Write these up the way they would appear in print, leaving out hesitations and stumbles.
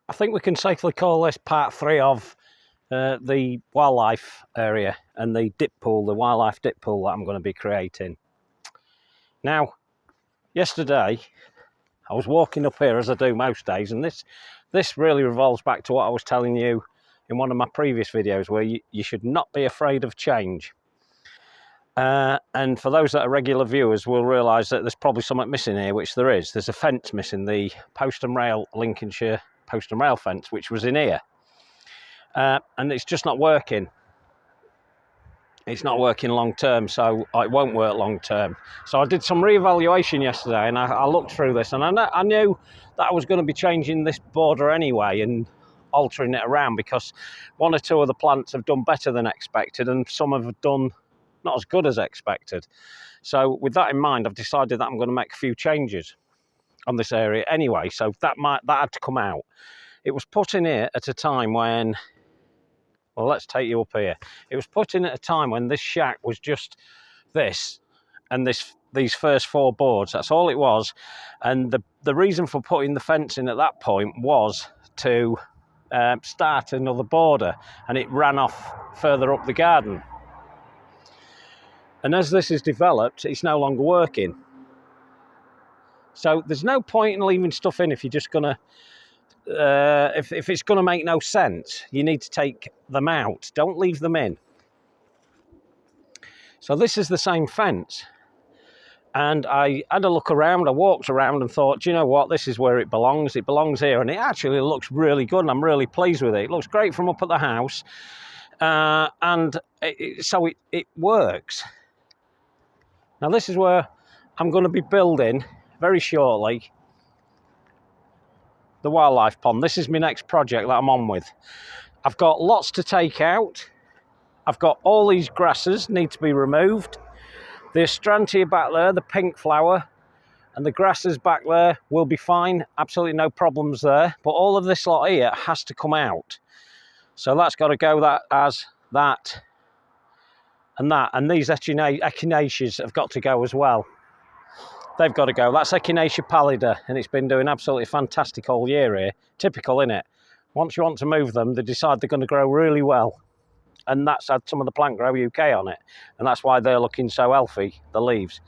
I think we can safely call this part 3 of the wildlife area and the dip pool, the wildlife dip pool that I'm going to be creating. Now, yesterday I was walking up here, as I do most days, and this really revolves back to what I was telling you in one of my previous videos, where you should not be afraid of change. And for those that are regular viewers will realise that there's probably something missing here, which there is. There's a fence missing, the Post and Rail Lincolnshire Post and Rail fence, which was in here. And it's just not working. It's not working long term, so it won't work long term. So I did some re-evaluation yesterday, and I looked through this, and I knew that I was going to be changing this border anyway and altering it around, because one or two of the plants have done better than expected, and some have done not as good as expected. So with that in mind, I've decided that I'm going to make a few changes on this area anyway. So that had to come out. It was put in here at a time when, well, let's take you up here. It was put in at a time when this shack was just this and these first 4 boards. That's all it was. And the reason for putting the fence in at that point was to start another border, and it ran off further up the garden. And as this has developed, it's no longer working. So there's no point in leaving stuff in if you're just going to, if it's going to make no sense. You need to take them out. Don't leave them in. So this is the same fence. And I had a look around, I walked around and thought, do you know what, this is where it belongs. It belongs here, and it actually looks really good, and I'm really pleased with it. It looks great from up at the house, so it works. Now this is where I'm going to be building very shortly the wildlife pond. This is my next project that I'm on with. I've got lots to take out. I've got all these grasses need to be removed. The astrantia back there, the pink flower, and the grasses back there will be fine. Absolutely no problems there. But all of this lot here has to come out. So that's got to go, that as that and that. And these echinaceas have got to go as well. They've got to go. That's Echinacea pallida, and it's been doing absolutely fantastic all year here. Typical, innit? Once you want to move them, they decide they're going to grow really well. And that's had some of the Plant Grow UK on it. And that's why they're looking so healthy, the leaves.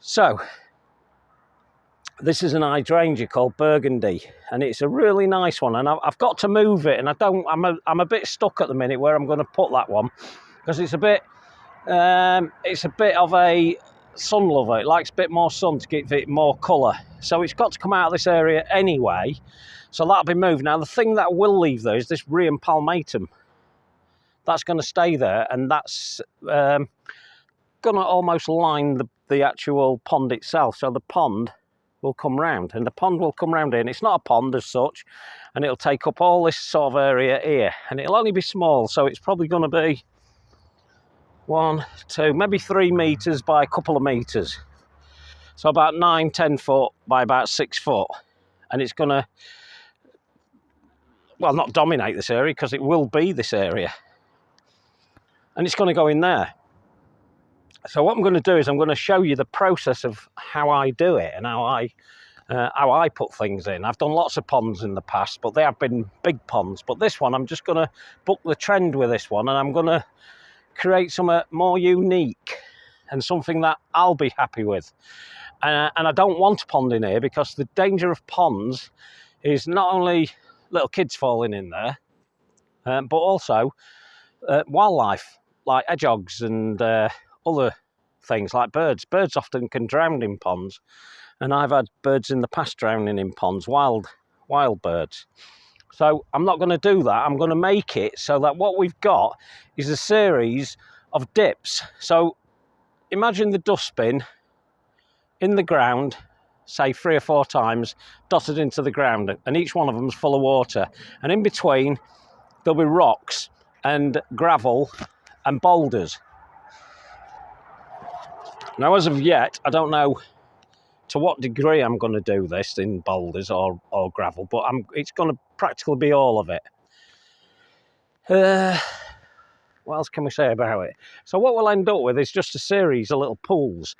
So, this is an hydrangea called Burgundy, and it's a really nice one. And I've got to move it, and I'm a bit stuck at the minute where I'm going to put that one, because it's a bit of a sun lover. It likes a bit more sun to give it more colour. So it's got to come out of this area anyway. So that'll be moved. Now the thing that I will leave though is this Rheum palmatum. That's going to stay there, and that's going to almost line the actual pond itself. So the pond will come round, and the pond will come round here. And it's not a pond as such, and it'll take up all this sort of area here. And it'll only be small, so it's probably going to be 1, 2, maybe 3 metres by a couple of metres. So about 9-10 foot by about 6 foot. And it's going to, well, not dominate this area, because it will be this area. And it's going to go in there. So what I'm going to do is I'm going to show you the process of how I do it and how I put things in. I've done lots of ponds in the past, but they have been big ponds. But this one, I'm just going to buck the trend with this one, and I'm going to create something more unique and something that I'll be happy with. And I don't want a pond in here, because the danger of ponds is not only little kids falling in there, but also wildlife like hedgehogs and other things like birds. Birds often can drown in ponds, and I've had birds in the past drowning in ponds, wild birds. So I'm not going to do that. I'm going to make it so that what we've got is a series of dips. So imagine the dustbin in the ground, say 3 or 4 times, dotted into the ground, and each one of them is full of water. And in between, there'll be rocks and gravel and boulders. Now, as of yet, I don't know to what degree I'm going to do this in boulders or gravel, but it's going to practically be all of it. What else can we say about it? So what we'll end up with is just a series of little pools,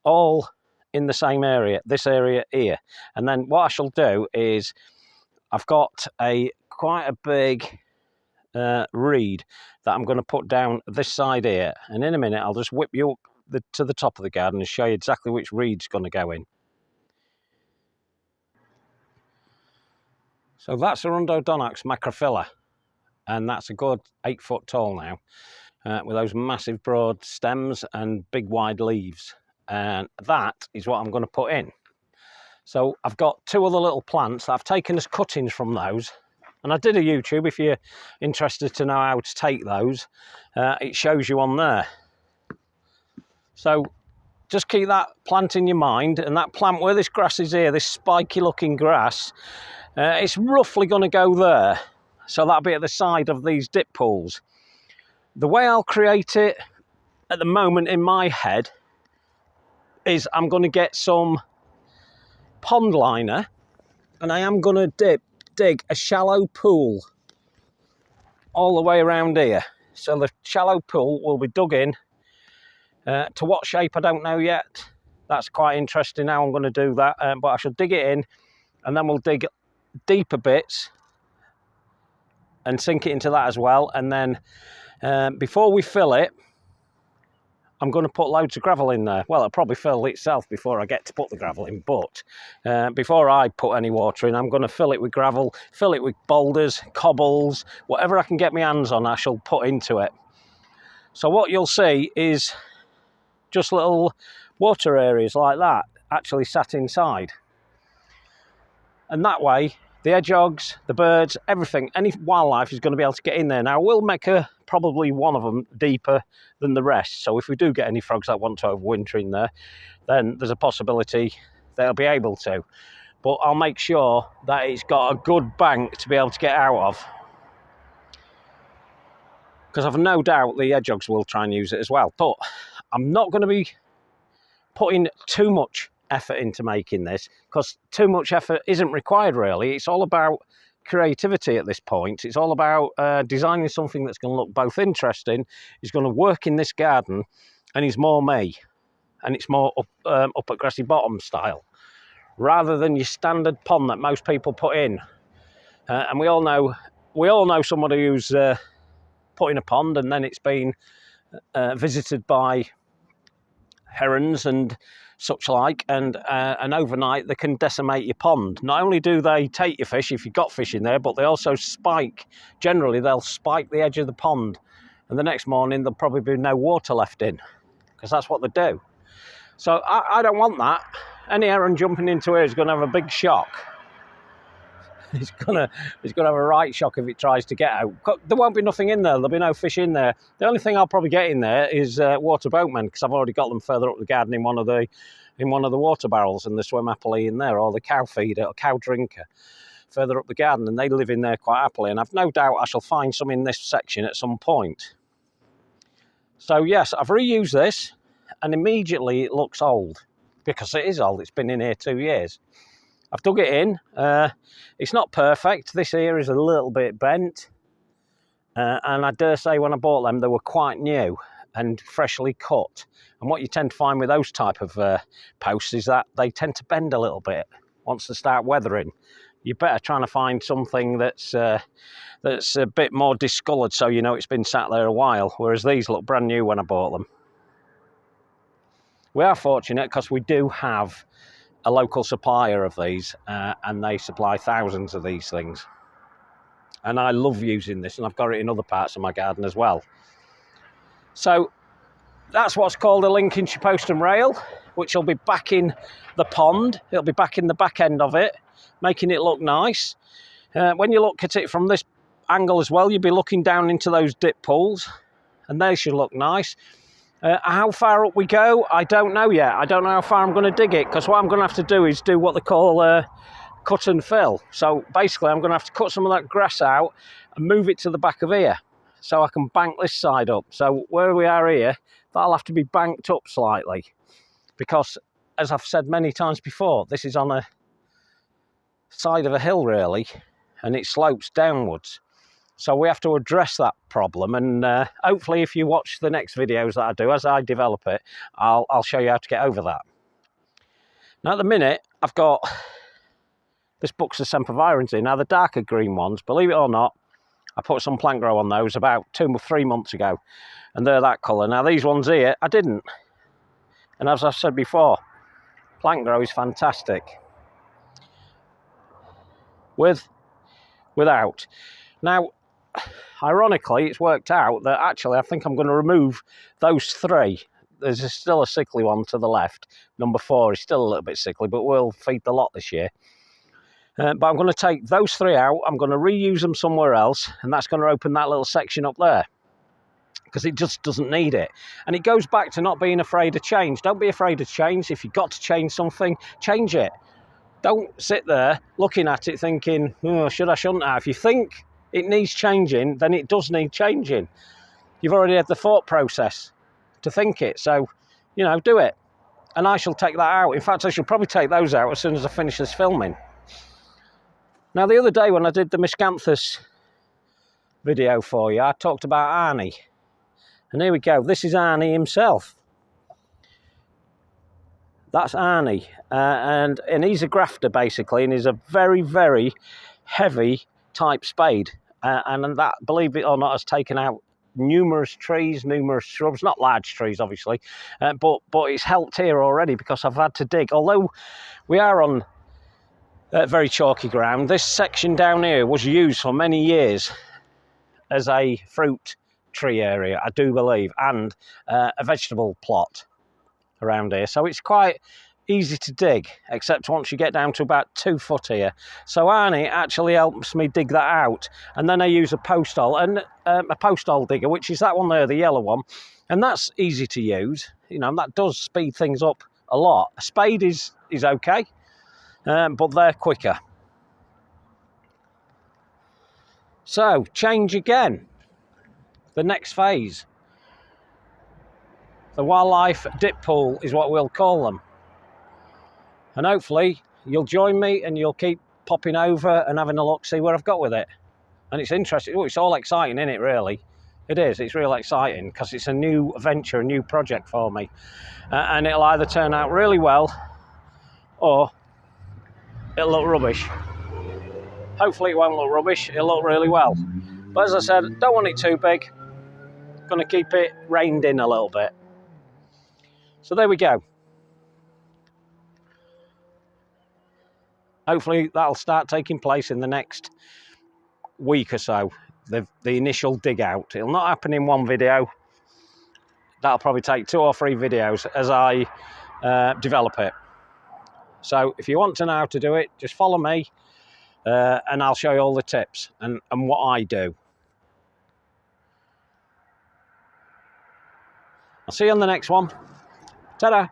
all in the same area, this area here. And then what I shall do is I've got quite a big reed that I'm going to put down this side here, and in a minute I'll just whip you up to the top of the garden and show you exactly which reed's going to go in. So that's a Rhododendron macrophylla, and that's a good 8 foot tall now, with those massive broad stems and big wide leaves, and that is what I'm going to put in. So I've got 2 other little plants that I've taken as cuttings from those, and I did a YouTube. If you're interested to know how to take those, it shows you on there. So just keep that plant in your mind, and that plant where this grass is here, this spiky looking grass, it's roughly going to go there. So that'll be at the side of these dip pools. The way I'll create it at the moment in my head is I'm going to get some pond liner, and I am going to dig a shallow pool all the way around here. So the shallow pool will be dug in. To what shape I don't know yet. That's quite interesting how I'm going to do that, but I shall dig it in, and then we'll dig deeper bits and sink it into that as well. And then before we fill it, I'm going to put loads of gravel in there. Well, it'll probably fill itself before I get to put the gravel in, but before I put any water in, I'm going to fill it with gravel, fill it with boulders, cobbles, whatever I can get my hands on, I shall put into it. So what you'll see is just little water areas like that actually sat inside. And that way, the hedgehogs, the birds, everything, any wildlife is going to be able to get in there. Now, we'll make probably one of them deeper than the rest. So if we do get any frogs that want to overwinter in there, then there's a possibility they'll be able to. But I'll make sure that it's got a good bank to be able to get out of, because I've no doubt the hedgehogs will try and use it as well. But I'm not going to be putting too much effort into making this, because too much effort isn't required really. It's all about creativity at this point. It's all about designing something that's going to look both interesting, is going to work in this garden, and is more me, and it's more up at Grassy Bottom style, rather than your standard pond that most people put in. And we all know somebody who's put in a pond and then it's been visited by herons and such like, and overnight they can decimate your pond. Not only do they take your fish if you've got fish in there, but they also generally they'll spike the edge of the pond, and the next morning there'll probably be no water left in, because that's what they do. So I don't want that. Any heron jumping into here is going to have a big shock. It's going to have a right shock if it tries to get out. There won't be nothing in there. There'll be no fish in there. The only thing I'll probably get in there is water boatmen, because I've already got them further up the garden in one of the water barrels, and they swim happily in there, or the cow feeder or cow drinker further up the garden, and they live in there quite happily. And I've no doubt I shall find some in this section at some point. So yes, I've reused this, and immediately it looks old, because it is old. It's been in here 2 years. I've dug it in. It's not perfect. This here is a little bit bent. And I dare say when I bought them, they were quite new and freshly cut. And what you tend to find with those type of posts is that they tend to bend a little bit once they start weathering. You're better trying to find something that's a bit more discoloured, so you know it's been sat there a while, whereas these look brand new when I bought them. We are fortunate because we do have a local supplier of these, and they supply thousands of these things, and I love using this, and I've got it in other parts of my garden as well. So that's what's called a Lincolnshire post and rail, which will be back in the pond. It'll be back in the back end of it, making it look nice. When you look at it from this angle as well, you'll be looking down into those dip pools, and they should look nice. How far up we go, I don't know yet. I don't know how far I'm going to dig it, because what I'm going to have to do is do what they call cut and fill. So basically I'm going to have to cut some of that grass out and move it to the back of here, so I can bank this side up. So where we are here, that'll have to be banked up slightly, because as I've said many times before, this is on a side of a hill really, and it slopes downwards. So we have to address that problem, and hopefully if you watch the next videos that I do, as I develop it, I'll show you how to get over that. Now at the minute, I've got this Buxus sempervirens in. Now the darker green ones, believe it or not, I put some plant grow on those about 2 or 3 months ago, and they're that colour. Now these ones here, I didn't. And as I've said before, plant grow is fantastic. Without. Now, ironically, it's worked out that actually I think I'm going to remove those 3. There's still a sickly one to the left. Number 4 is still a little bit sickly, but we'll feed the lot this year. But I'm going to take those 3 out. I'm going to reuse them somewhere else, and that's going to open that little section up there, because it just doesn't need it. And it goes back to not being afraid of change. Don't be afraid of change. If you've got to change something, change it. Don't sit there looking at it thinking, oh, should I, shouldn't I? If you think it needs changing, then it does need changing. You've already had the thought process to think it. So, you know, do it. And I shall take that out. In fact, I shall probably take those out as soon as I finish this filming. Now, the other day when I did the miscanthus video for you, I talked about Arnie. And here we go. This is Arnie himself. That's Arnie. And he's a grafter, basically, and he's a very, very heavy type spade. And that, believe it or not, has taken out numerous trees, numerous shrubs, not large trees, obviously, but it's helped here already because I've had to dig. Although we are on very chalky ground, this section down here was used for many years as a fruit tree area, I do believe, and a vegetable plot around here. So it's quite easy to dig, except once you get down to about 2 foot here. So Arnie actually helps me dig that out, and then I use a post hole and a post hole digger, which is that one there, the yellow one, and that's easy to use. You know, that does speed things up a lot. A spade is okay, but they're quicker. So change again. The next phase. The wildlife dip pool is what we'll call them. And hopefully you'll join me and you'll keep popping over and having a look, see where I've got with it. And it's interesting. Oh, it's all exciting, isn't it, really? It is. It's real exciting because it's a new venture, a new project for me. And it'll either turn out really well or it'll look rubbish. Hopefully it won't look rubbish. It'll look really well. But as I said, don't want it too big. Going to keep it reined in a little bit. So there we go. Hopefully that'll start taking place in the next week or so, the initial dig out. It'll not happen in one video. That'll probably take 2 or 3 videos as I develop it. So if you want to know how to do it, just follow me and I'll show you all the tips and what I do. I'll see you on the next one. Ta-da!